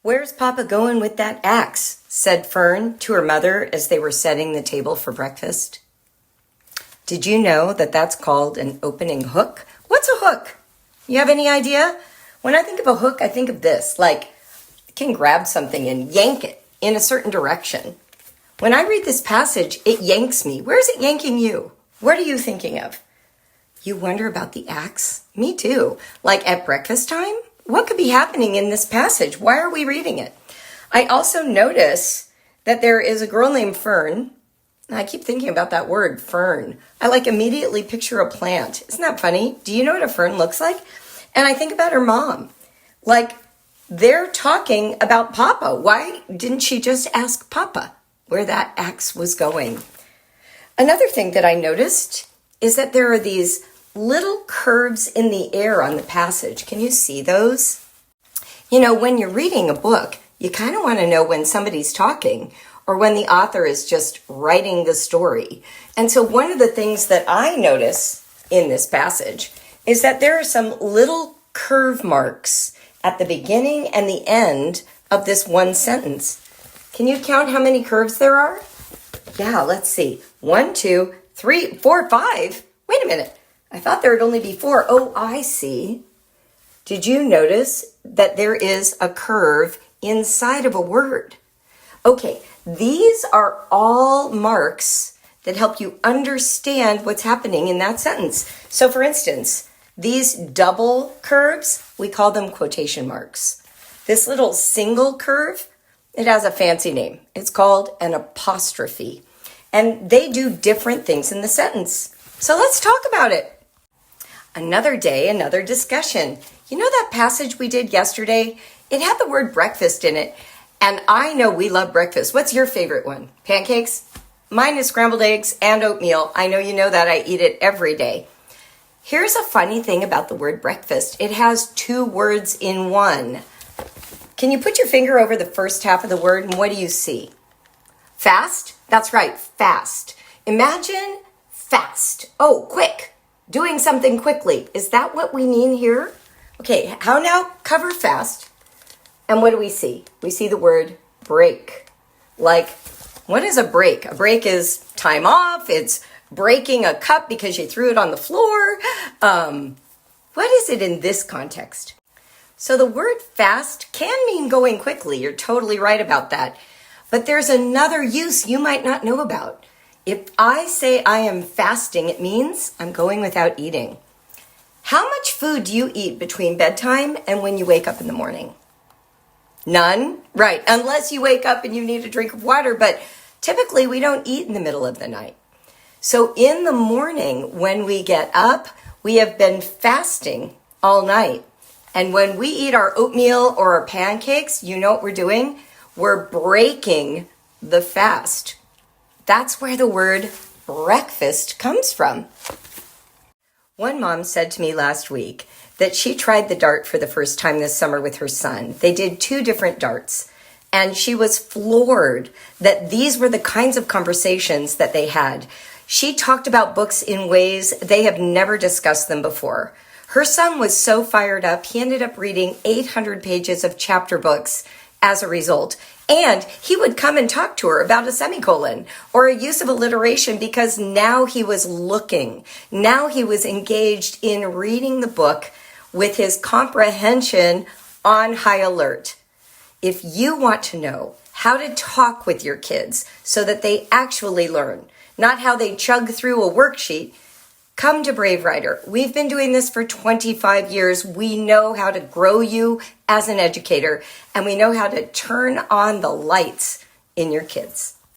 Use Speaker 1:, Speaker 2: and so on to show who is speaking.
Speaker 1: "Where's Papa going with that axe?" said Fern to her mother as they were setting the table for breakfast. Did you know that that's called an opening hook? What's a hook? You have any idea? When I think of a hook, I think of this, like I can grab something and yank it in a certain direction. When I read this passage, it yanks me. Where is it yanking you? What are you thinking of? You wonder about the axe? Me too. Like at breakfast time? What could be happening in this passage? Why are we reading it? I also notice that there is a girl named Fern. I keep thinking about that word, fern. I immediately picture a plant. Isn't that funny? Do you know what a fern looks like? And I think about her mom. They're talking about Papa. Why didn't she just ask Papa where that axe was going? Another thing that I noticed is that there are these little curves in the air on the passage. Can you see those? When you're reading a book, you kind of want to know when somebody's talking or when the author is just writing the story. And so one of the things that I notice in this passage is that there are some little curve marks at the beginning and the end of this one sentence. Can you count how many curves there are? Yeah, let's see. 1, 2, 3, 4, 5. Wait a minute. I thought there would only be 4. Oh, I see. Did you notice that there is a curve inside of a word? Okay, these are all marks that help you understand what's happening in that sentence. So for instance, these double curves, we call them quotation marks. This little single curve, it has a fancy name. It's called an apostrophe. And they do different things in the sentence. So let's talk about it. Another day, another discussion. You know that passage we did yesterday? It had the word breakfast in it. And I know we love breakfast. What's your favorite one? Pancakes? Mine is scrambled eggs and oatmeal. I know you know that. I eat it every day. Here's a funny thing about the word breakfast. It has 2 words in one. Can you put your finger over the first half of the word and what do you see? Fast? That's right, fast. Imagine fast. Oh, quick. Doing something quickly. Is that what we mean here? Okay, how now? Cover fast. And what do we see? We see the word break. What is a break? A break is time off. It's breaking a cup because you threw it on the floor. What is it in this context? So the word fast can mean going quickly. You're totally right about that. But there's another use you might not know about. If I say I am fasting, it means I'm going without eating. How much food do you eat between bedtime and when you wake up in the morning? None? Right, unless you wake up and you need a drink of water, but typically we don't eat in the middle of the night. So in the morning, when we get up, we have been fasting all night. And when we eat our oatmeal or our pancakes, you know what we're doing? We're breaking the fast. That's where the word breakfast comes from. One mom said to me last week that she tried the dart for the first time this summer with her son. They did 2 different darts, and she was floored that these were the kinds of conversations that they had. She talked about books in ways they have never discussed them before. Her son was so fired up, he ended up reading 800 pages of chapter books as a result. And he would come and talk to her about a semicolon or a use of alliteration because now he was looking. Now he was engaged in reading the book with his comprehension on high alert. If you want to know how to talk with your kids so that they actually learn, not how they chug through a worksheet, come to Brave Writer. We've been doing this for 25 years. We know how to grow you as an educator, and we know how to turn on the lights in your kids.